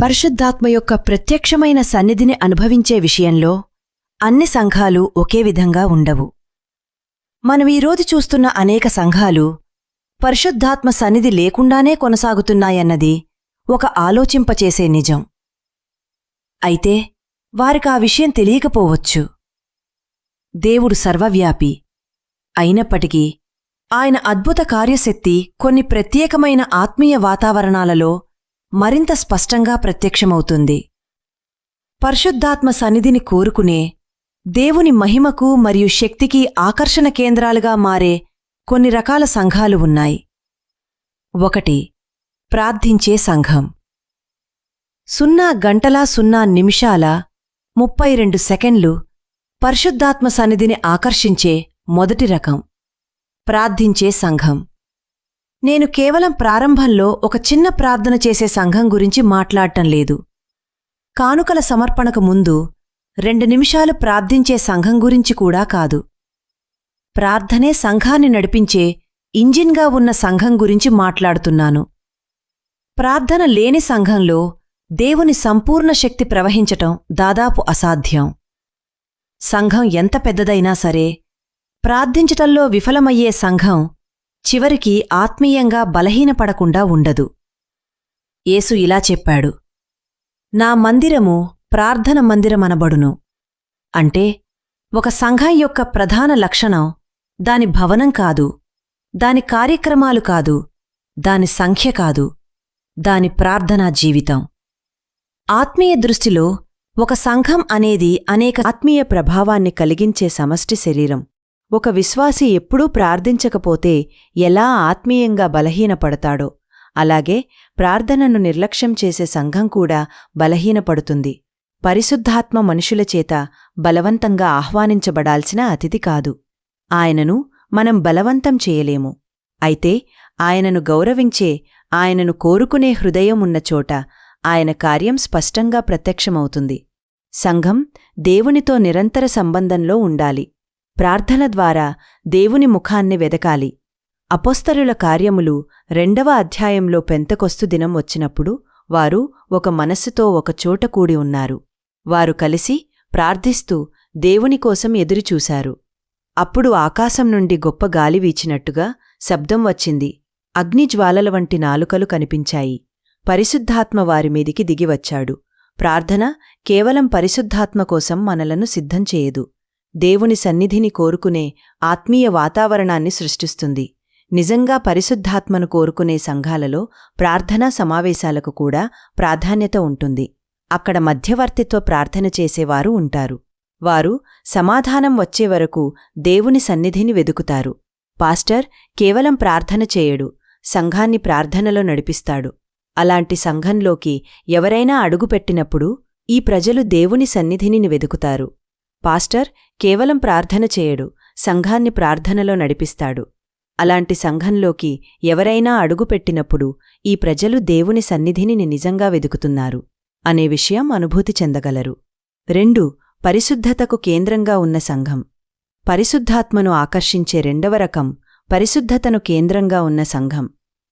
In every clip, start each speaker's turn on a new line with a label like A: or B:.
A: పరిశుద్ధాత్మ యొక్క ప్రత్యక్షమైన సన్నిధిని అనుభవించే విషయంలో అన్ని సంఘాలు ఒకే విధంగా ఉండవు. మనం ఈరోజు చూస్తున్న అనేక సంఘాలు పరిశుద్ధాత్మ సన్నిధి లేకుండానే కొనసాగుతున్నాయన్నది ఒక ఆలోచింపచేసే నిజం. అయితే వారికా విషయం తెలియకపోవచ్చు. దేవుడు సర్వవ్యాపి అయినప్పటికీ ఆయన అద్భుత కార్యశక్తి కొన్ని ప్రత్యేకమైన ఆత్మీయ వాతావరణాలలో మరింత స్పష్టంగా ప్రత్యక్షమవుతుంది. పరిశుద్ధాత్మ సన్నిధిని కోరుకునే, దేవుని మహిమకు మరియు శక్తికి ఆకర్షణ కేంద్రాలుగా మారే కొన్ని రకాల సంఘాలు ఉన్నాయి. 1. ప్రార్థించే సంఘం. 0:00:32 పరిశుద్ధాత్మ సన్నిధిని ఆకర్షించే మొదటి రకం ప్రార్థించే సంఘం. నేను కేవలం ప్రారంభంలో ఒక చిన్న ప్రార్థన చేసే సంఘం గురించి మాట్లాడటం లేదు. కానుకల సమర్పణకు ముందు 2 నిమిషాలు ప్రార్థించే సంఘం గురించి కూడా కాదు. ప్రార్థనే సంఘాన్ని నడిపించే ఇంజిన్గా ఉన్న సంఘం గురించి మాట్లాడుతున్నాను. ప్రార్థన లేని సంఘంలో దేవుని సంపూర్ణ శక్తి ప్రవహించటం దాదాపు అసాధ్యం. సంఘం ఎంత పెద్దదైనా సరే, ప్రార్థించటంలో విఫలమయ్యే సంఘం చివరికి ఆత్మీయంగా బలహీనపడకుండా ఉండదు. యేసు ఇలా చెప్పాడు, నా మందిరము ప్రార్థన మందిరమనబడును. అంటే ఒక సంఘం యొక్క ప్రధాన లక్షణం దాని భవనం కాదు, దాని కార్యక్రమాలు కాదు, దాని సంఖ్య కాదు, దాని ప్రార్థనా జీవితం. ఆత్మీయ దృష్టిలో ఒక సంఘం అనేది అనేక ఆత్మీయ ప్రభావాన్ని కలిగించే సమష్టి శరీరం. ఒక విశ్వాసి ఎప్పుడూ ప్రార్థించకపోతే ఎలా ఆత్మీయంగా బలహీనపడతాడో, అలాగే ప్రార్థనను నిర్లక్ష్యం చేసే సంఘం కూడా బలహీనపడుతుంది. పరిశుద్ధాత్మ మనుషులచేత బలవంతంగా ఆహ్వానించబడాల్సిన అతిథి కాదు. ఆయనను మనం బలవంతం చేయలేము. అయితే ఆయనను గౌరవించే, ఆయనను కోరుకునే హృదయం ఉన్న చోట ఆయన కార్యం స్పష్టంగా ప్రత్యక్షమవుతుంది. సంఘం దేవునితో నిరంతర సంబంధంలో ఉండాలి. ప్రార్థన ద్వారా దేవుని ముఖాన్ని వెదకాలి. అపోస్తలుల కార్యములు 2వ అధ్యాయంలో పెంతెకొస్తు దినం వచ్చినప్పుడు వారు ఒక మనస్సుతో ఒకచోట కూడి ఉన్నారు. వారు కలిసి ప్రార్థిస్తూ దేవుని కోసం ఎదురుచూశారు. అప్పుడు ఆకాశం నుండి గొప్ప గాలి వీచినట్టుగా శబ్దం వచ్చింది. అగ్నిజ్వాలల వంటి నాలుకలు కనిపించాయి. పరిశుద్ధాత్మ వారిమీదికి దిగివచ్చాడు. ప్రార్థన కేవలం పరిశుద్ధాత్మ కోసం మనలను సిద్ధం చేయదు, దేవుని సన్నిధిని కోరుకునే ఆత్మీయ వాతావరణాన్ని సృష్టిస్తుంది. నిజంగా పరిశుద్ధాత్మను కోరుకునే సంఘాలలో ప్రార్థనా సమావేశాలకు కూడా ప్రాధాన్యత ఉంటుంది. అక్కడ మధ్యవర్తిత్వ ప్రార్థన చేసేవారు ఉంటారు. వారు సమాధానం వచ్చేవరకు దేవుని సన్నిధిని వెదుకుతారు. పాస్టర్ కేవలం ప్రార్థన చేయడు, సంఘాన్ని ప్రార్థనలో నడిపిస్తాడు. అలాంటి సంఘంలోకి ఎవరైనా అడుగుపెట్టినప్పుడు ఈ ప్రజలు దేవుని సన్నిధిని వెదుకుతారు. పాస్టర్ కేవలం ప్రార్థన చేయడు, సంఘాన్ని ప్రార్థనలో నడిపిస్తాడు. అలాంటి సంఘంలోకి ఎవరైనా అడుగుపెట్టినప్పుడు ఈ ప్రజలు దేవుని సన్నిధిని నిజంగా వెదుకుతున్నారు అనే విషయం అనుభూతి చెందగలరు. 2. పరిశుద్ధతకు కేంద్రంగా ఉన్న సంఘం. పరిశుద్ధాత్మను ఆకర్షించే 2వ రకం పరిశుద్ధతను కేంద్రంగా ఉన్న సంఘం.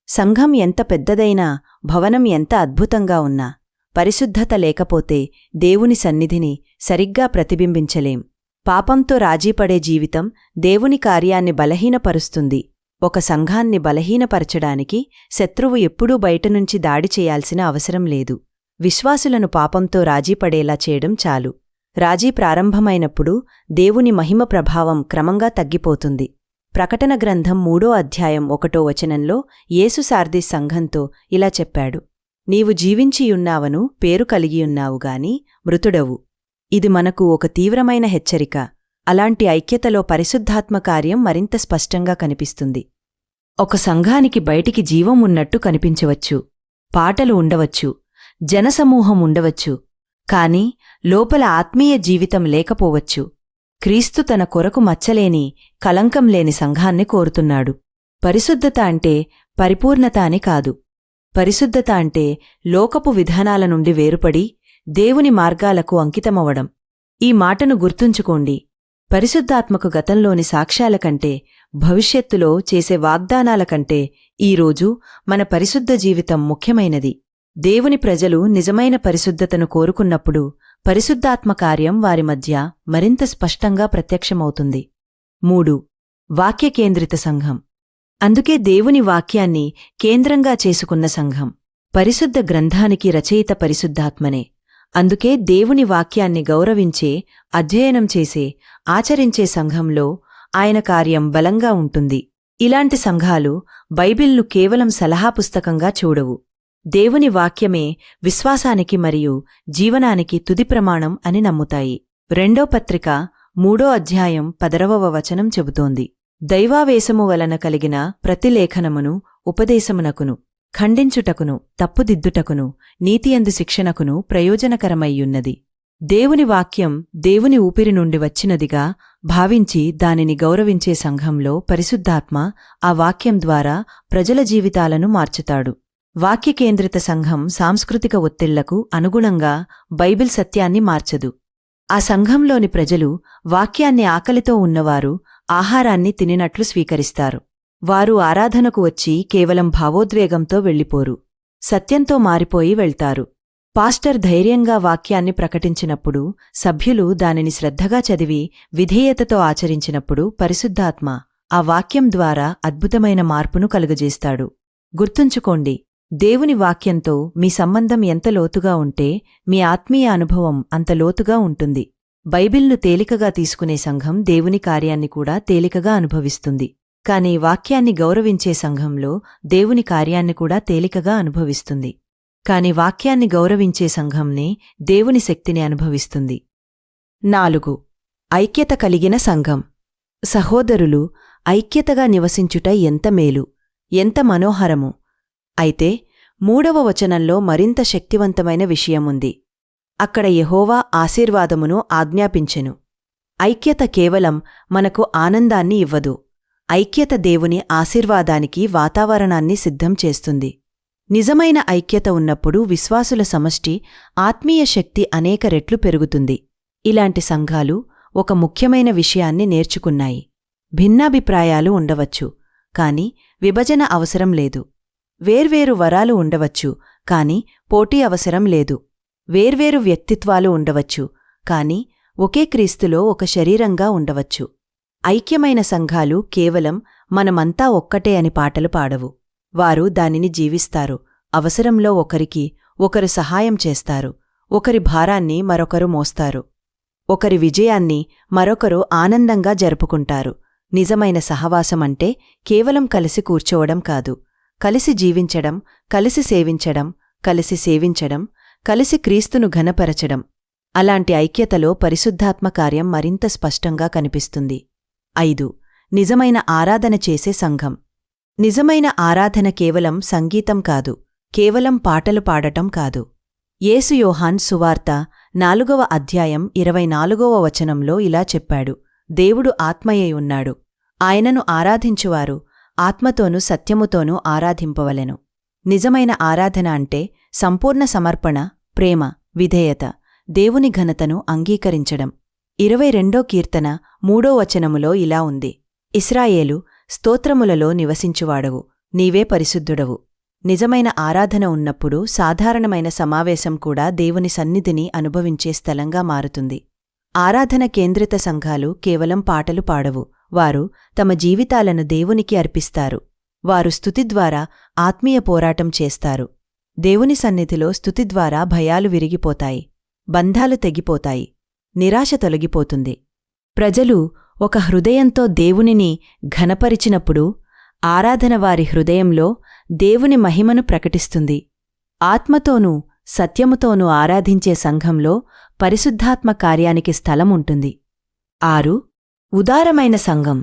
A: సంఘం ఎంత పెద్దదైనా, భవనం ఎంత అద్భుతంగా ఉన్నా, పరిశుద్ధత లేకపోతే దేవుని సన్నిధిని సరిగ్గా ప్రతిబింబించలేం. పాపంతో రాజీపడే జీవితం దేవుని కార్యాన్ని బలహీనపరుస్తుంది. ఒక సంఘాన్ని బలహీనపరచడానికి శత్రువు ఎప్పుడూ బయటనుంచి దాడి చేయాల్సిన అవసరం లేదు. విశ్వాసులను పాపంతో రాజీపడేలా చేయడం చాలు. రాజీ ప్రారంభమైనప్పుడు దేవుని మహిమ ప్రభావం క్రమంగా తగ్గిపోతుంది. ప్రకటన గ్రంథం 3వ అధ్యాయం 1వ వచనంలో యేసు సార్దీస్ సంఘంతో ఇలా చెప్పాడు, నీవు జీవించియున్నావను పేరు కలిగియున్నావుగాని మృతుడవు. ఇది మనకు ఒక తీవ్రమైన హెచ్చరిక. అలాంటి ఐక్యతలో పరిశుద్ధాత్మ కార్యం మరింత స్పష్టంగా కనిపిస్తుంది. ఒక సంఘానికి బయటికి జీవం ఉన్నట్టు కనిపించవచ్చు, పాటలు ఉండవచ్చు, జనసమూహం ఉండవచ్చు, కాని లోపల ఆత్మీయ జీవితం లేకపోవచ్చు. క్రీస్తు తన కొరకు మచ్చలేని, కలంకం లేని సంఘాన్ని కోరుతున్నాడు. పరిశుద్ధత అంటే పరిపూర్ణత అని కాదు. పరిశుద్ధత అంటే లోకపు విధానాల నుండి వేరుపడి దేవుని మార్గాలకు అంకితమవడం. ఈ మాటను గుర్తుంచుకోండి. పరిశుద్ధాత్మకు గతంలోని సాక్ష్యాల కంటే, భవిష్యత్తులో చేసే వాగ్దానాల కంటే ఈరోజు మన పరిశుద్ధ జీవితం ముఖ్యమైనది. దేవుని ప్రజలు నిజమైన పరిశుద్ధతను కోరుకున్నప్పుడు పరిశుద్ధాత్మ కార్యం వారి మధ్య మరింత స్పష్టంగా ప్రత్యక్షమవుతుంది. 3. వాక్యకేంద్రిత సంఘం. అందుకే దేవుని వాక్యాన్ని కేంద్రంగా చేసుకున్న సంఘం. పరిశుద్ధ గ్రంథానికి రచయిత పరిశుద్ధాత్మనే. అందుకే దేవుని వాక్యాన్ని గౌరవించే, అధ్యయనం చేసే, ఆచరించే సంఘంలో ఆయన కార్యం బలంగా ఉంటుంది. ఇలాంటి సంఘాలు బైబిల్ను కేవలం సలహా పుస్తకంగా చూడవు. దేవుని వాక్యమే విశ్వాసానికి మరియు జీవనానికి తుది ప్రమాణం అని నమ్ముతాయి. 2వ పత్రిక 3వ అధ్యాయం 10వ వచనం చెబుతోంది, దైవావేశము వలన కలిగిన ప్రతి లేఖనమును ఉపదేశమునకును, ఖండించుటకును, తప్పుదిద్దుటకును, నీతియందు శిక్షణకును ప్రయోజనకరమయ్యున్నది. దేవుని వాక్యం దేవుని ఊపిరి నుండి వచ్చినదిగా భావించి దానిని గౌరవించే సంఘంలో పరిశుద్ధాత్మ ఆ వాక్యం ద్వారా ప్రజల జీవితాలను మార్చుతాడు. వాక్యకేంద్రిత సంఘం సాంస్కృతిక ఒత్తిళ్లకు అనుగుణంగా బైబిల్ సత్యాన్ని మార్చదు. ఆ సంఘంలోని ప్రజలు వాక్యాన్ని ఆకలితో ఉన్నవారు ఆహారాన్ని తినినట్లు స్వీకరిస్తారు. వారు ఆరాధనకు వచ్చి కేవలం భావోద్వేగంతో వెళ్ళిపోరు, సత్యంతో మారిపోయి వెళ్తారు. పాస్టర్ ధైర్యంగా వాక్యాన్ని ప్రకటించినప్పుడు, సభ్యులు దానిని శ్రద్ధగా చదివి విధేయతతో ఆచరించినప్పుడు పరిశుద్ధాత్మ ఆ వాక్యం ద్వారా అద్భుతమైన మార్పును కలుగజేస్తాడు. గుర్తుంచుకోండి, దేవుని వాక్యంతో మీ సంబంధం ఎంత లోతుగా ఉంటే మీ ఆత్మీయ అనుభవం అంత లోతుగా ఉంటుంది. బైబిల్ను తేలికగా తీసుకునే సంఘం దేవుని కార్యాన్ని కూడా తేలికగా అనుభవిస్తుంది. కాని వాక్యాన్ని గౌరవించే సంఘంలో దేవుని కార్యాన్ని కూడా తేలికగా అనుభవిస్తుంది. కాని వాక్యాన్ని గౌరవించే సంఘంనే దేవుని శక్తిని అనుభవిస్తుంది. 4. ఐక్యత కలిగిన సంఘం. సహోదరులు, ఐక్యతగా నివసించుట ఎంత మేలు, ఎంత మనోహరము! అయితే 3వ వచనంలో మరింత శక్తివంతమైన విషయముంది. అక్కడ యెహోవా ఆశీర్వాదమును ఆజ్ఞాపించెను. ఐక్యత కేవలం మనకు ఆనందాన్ని ఇవ్వదు. ఐక్యత దేవుని ఆశీర్వాదానికి వాతావరణాన్ని సిద్ధం చేస్తుంది. నిజమైన ఐక్యత ఉన్నప్పుడు విశ్వాసుల సమష్టి ఆత్మీయ శక్తి అనేక రెట్లు పెరుగుతుంది. ఇలాంటి సంఘాలు ఒక ముఖ్యమైన విషయాన్ని నేర్చుకున్నాయి. భిన్నాభిప్రాయాలు ఉండవచ్చు, కాని విభజన అవసరం లేదు. వేర్వేరు వరాలు ఉండవచ్చు, కాని పోటీ అవసరం లేదు. వేర్వేరు వ్యక్తిత్వాలు ఉండవచ్చు, కాని ఒకే క్రీస్తులో ఒక శరీరంగా ఉండవచ్చు. ఐక్యమైన సంఘాలు కేవలం మనమంతా ఒక్కటే అని పాటలు పాడవు. వారు దానిని జీవిస్తారు. అవసరంలో ఒకరికి ఒకరు సహాయం చేస్తారు. ఒకరి భారాన్ని మరొకరు మోస్తారు. ఒకరి విజయాన్ని మరొకరు ఆనందంగా జరుపుకుంటారు. నిజమైన సహవాసమంటే కేవలం కలిసి కూర్చోవడం కాదు, కలిసి జీవించడం, కలిసి సేవించడం, కలిసి సేవించడం, కలిసి క్రీస్తును ఘనపరచడం. అలాంటి ఐక్యతలో పరిశుద్ధాత్మ కార్యం మరింత స్పష్టంగా కనిపిస్తుంది. 5. నిజమైన ఆరాధన చేసే సంఘం. నిజమైన ఆరాధన కేవలం సంగీతం కాదు, కేవలం పాటలు పాడటం కాదు. యేసు యోహాన్ సువార్త 4వ అధ్యాయం 24వ వచనంలో ఇలా చెప్పాడు, దేవుడు ఆత్మయై ఉన్నాడు. ఆయనను ఆరాధించువారు ఆత్మతోనూ సత్యముతోనూ ఆరాధింపవలెను. నిజమైన ఆరాధన అంటే సంపూర్ణ సమర్పణ, ప్రేమ, విధేయత, దేవుని ఘనతను అంగీకరించడం. 22వ కీర్తన 3వ వచనములో ఇలా ఉంది, ఇశ్రాయేలు, స్తోత్రములలో నివసించువాడవు, నీవే పరిశుద్ధుడవు. నిజమైన ఆరాధన ఉన్నప్పుడు సాధారణమైన సమావేశం కూడా దేవుని సన్నిధిని అనుభవించే స్థలంగా మారుతుంది. ఆరాధన కేంద్రిత సంఘాలు కేవలం పాటలు పాడవు, వారు తమ జీవితాలను దేవునికి అర్పిస్తారు. వారు స్తుతి ద్వారా ఆత్మీయ పోరాటం చేస్తారు. దేవుని సన్నిధిలో స్తుతి ద్వారా భయాలు విరిగిపోతాయి, బంధాలు తెగిపోతాయి, నిరాశ తొలగిపోతుంది. ప్రజలు ఒక హృదయంతో దేవునిని ఘనపరిచినప్పుడు ఆరాధన వారి హృదయంలో దేవుని మహిమను ప్రకటిస్తుంది. ఆత్మతోనూ సత్యముతోనూ ఆరాధించే సంఘంలో పరిశుద్ధాత్మ కార్యానికి స్థలముంటుంది. 6. ఉదారమైన సంఘం.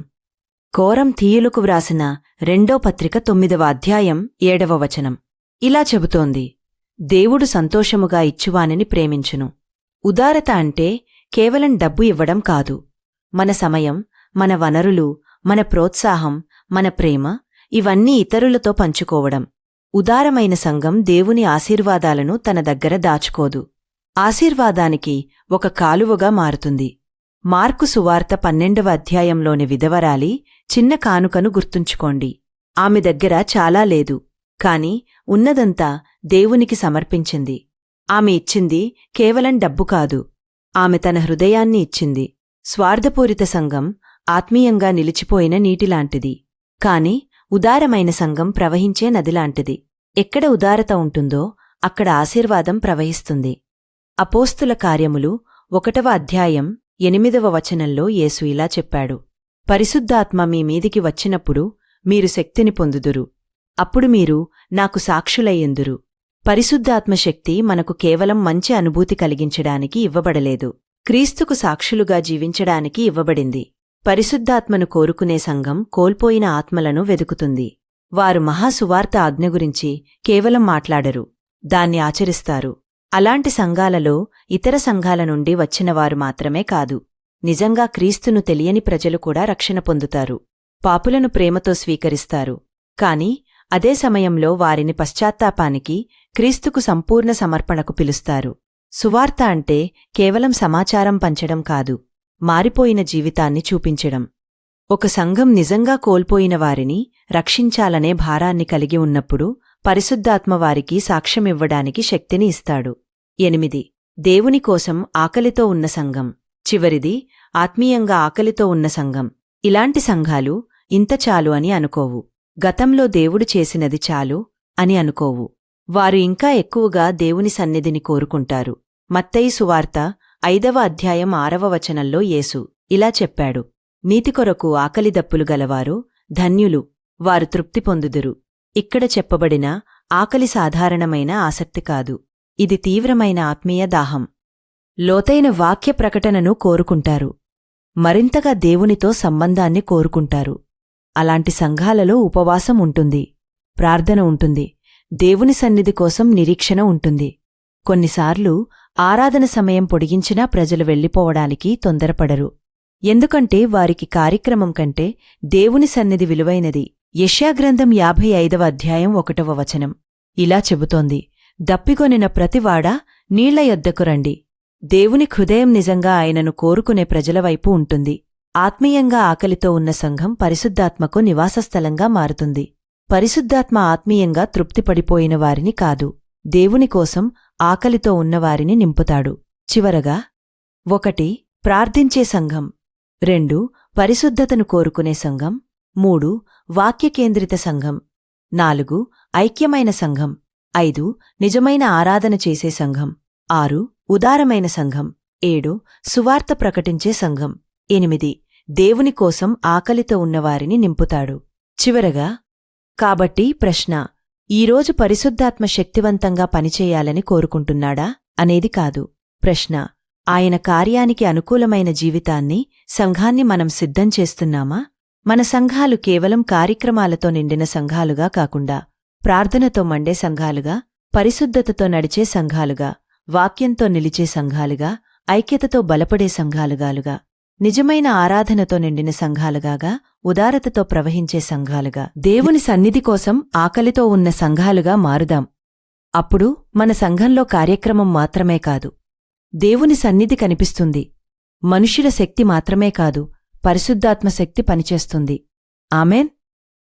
A: కోరం తీయులకు వ్రాసిన 2వ పత్రిక 9వ అధ్యాయం 7వ వచనం ఇలా చెబుతోంది, దేవుడు సంతోషముగా ఇచ్చువానిని ప్రేమించును. ఉదారత అంటే కేవలం డబ్బు ఇవ్వడం కాదు. మన సమయం, మన వనరులు, మన ప్రోత్సాహం, మన ప్రేమ ఇవన్నీ ఇతరులతో పంచుకోవడం. ఉదారమైన సంఘం దేవుని ఆశీర్వాదాలను తన దగ్గర దాచుకోదు. ఆశీర్వాదానికి ఒక కాలువగా మారుతుంది. మార్కు సువార్త 12వ అధ్యాయంలోని విధవరాలి చిన్న కానుకను గుర్తుంచుకోండి. ఆమె దగ్గర చాలా లేదు, కాని ఉన్నదంతా దేవునికి సమర్పించింది. ఆమె ఇచ్చింది కేవలం డబ్బు కాదు, ఆమె తన హృదయాన్ని ఇచ్చింది. స్వార్థపూరిత సంఘం ఆత్మీయంగా నిలిచిపోయిన నీటిలాంటిది, కాని ఉదారమైన సంఘం ప్రవహించే నదిలాంటిది. ఎక్కడ ఉదారత ఉంటుందో అక్కడ ఆశీర్వాదం ప్రవహిస్తుంది. అపోస్తుల కార్యములు 1వ అధ్యాయం 8వ వచనంలో యేసు ఇలా చెప్పాడు: పరిశుద్ధాత్మ మీ మీదికి వచ్చినప్పుడు మీరు శక్తిని పొందుదురు. అప్పుడు మీరు నాకు సాక్షులయ్యుందురు. పరిశుద్ధాత్మ శక్తి మనకు కేవలం మంచి అనుభూతి కలిగించడానికి ఇవ్వబడలేదు, క్రీస్తుకు సాక్షులుగా జీవించడానికి ఇవ్వబడింది. పరిశుద్ధాత్మను కోరుకునే సంఘం కోల్పోయిన ఆత్మలను వెదుకుతుంది. వారు మహాసువార్త ఆజ్ఞ గురించి కేవలం మాట్లాడరు, దాన్ని ఆచరిస్తారు. అలాంటి సంఘాలలో ఇతర సంఘాల నుండి వచ్చినవారు మాత్రమే కాదు, నిజంగా క్రీస్తును తెలియని ప్రజలు కూడా రక్షణ పొందుతారు. పాపులను ప్రేమతో స్వీకరిస్తారు, కాని అదే సమయంలో వారిని పశ్చాత్తాపానికి, క్రీస్తుకు సంపూర్ణ సమర్పణకు పిలుస్తారు. సువార్త అంటే కేవలం సమాచారం పంచడం కాదు, మారిపోయిన జీవితాన్ని చూపించడం. ఒక సంఘం నిజంగా కోల్పోయిన వారిని రక్షించాలనే భారాన్ని కలిగి ఉన్నప్పుడు పరిశుద్ధాత్మ వారికి సాక్ష్యమివ్వడానికి శక్తిని ఇస్తాడు. 8. దేవుని కోసం ఆకలితో ఉన్న సంఘం. చివరిది, ఆత్మీయంగా ఆకలితో ఉన్న సంఘం. ఇలాంటి సంఘాలు ఇంత చాలు అని అనుకోవు, గతంలో దేవుడు చేసినది చాలు అని అనుకోవు. వారు ఇంకా ఎక్కువగా దేవుని సన్నిధిని కోరుకుంటారు. మత్తయి సువార్త 5వ అధ్యాయం 6వ వచనంలో యేసు ఇలా చెప్పాడు: నీతి కొరకు ఆకలిదప్పులు గలవారు ధన్యులు, వారు తృప్తి పొందుదురు. ఇక్కడ చెప్పబడిన ఆకలి సాధారణమైన ఆసక్తి కాదు, ఇది తీవ్రమైన ఆత్మీయ దాహం. లోతైన వాక్య ప్రకటనను కోరుకుంటారు, మరింతగా దేవునితో సంబంధాన్ని కోరుకుంటారు. అలాంటి సంఘాలలో ఉపవాసం ఉంటుంది, ప్రార్థన ఉంటుంది, దేవుని సన్నిధి కోసం నిరీక్షణ ఉంటుంది. కొన్నిసార్లు ఆరాధన సమయం పొడిగించినా ప్రజలు వెళ్ళిపోవడానికి తొందరపడరు, ఎందుకంటే వారికి కార్యక్రమం కంటే దేవుని సన్నిధి విలువైనది. యెషయా గ్రంథం 55వ అధ్యాయం 1వ వచనం ఇలా చెబుతోంది: దప్పిగొనిన ప్రతివాడా నీళ్ల యొద్దకు రండి. దేవుని హృదయం నిజంగా ఆయనను కోరుకునే ప్రజలవైపు ఉంటుంది. ఆత్మీయంగా ఆకలితో ఉన్న సంఘం పరిశుద్ధాత్మకు నివాసస్థలంగా మారుతుంది. పరిశుద్ధాత్మ ఆత్మీయంగా తృప్తిపడిపోయిన వారిని కాదు, దేవుని కోసం ఆకలితో ఉన్నవారిని నింపుతాడు. చివరగా 1. ప్రార్థించే సంఘం. 2. పరిశుద్ధతను కోరుకునే సంఘం. 3. వాక్యకేంద్రిత సంఘం. 4. ఐక్యమైన సంఘం. 5. నిజమైన ఆరాధన చేసే సంఘం. 6. ఉదారమైన సంఘం. 7. సువార్త ప్రకటించే సంఘం. 8. దేవుని కోసం ఆకలితో ఉన్నవారిని నింపుతాడు. చివరగా, కాబట్టి ప్రశ్న: ఈరోజు పరిశుద్ధాత్మ శక్తివంతంగా పనిచేయాలని కోరుకుంటున్నాడా అనేది కాదు. ప్రశ్న: ఆయన కార్యానికి అనుకూలమైన జీవితాన్ని, సంఘాన్ని మనం సిద్ధం చేస్తున్నామా? మన సంఘాలు కేవలం కార్యక్రమాలతో నిండిన సంఘాలుగా కాకుండా, ప్రార్థనతో మండే సంఘాలుగా, పరిశుద్ధతతో నడిచే సంఘాలుగా, వాక్యంతో నిలిచే సంఘాలుగా, ఐక్యతతో బలపడే సంఘాలుగాలుగా, నిజమైన ఆరాధనతో నిండిన సంఘాలుగాగా, ఉదారతతో ప్రవహించే సంఘాలుగా, దేవుని సన్నిధి కోసం ఆకలితో ఉన్న సంఘాలుగా మారుదాం. అప్పుడు మన సంఘంలో కార్యక్రమం మాత్రమే కాదు, దేవుని సన్నిధి కనిపిస్తుంది. మనుష్యుల శక్తి మాత్రమే కాదు, పరిశుద్ధాత్మ శక్తి పనిచేస్తుంది. ఆమెన్.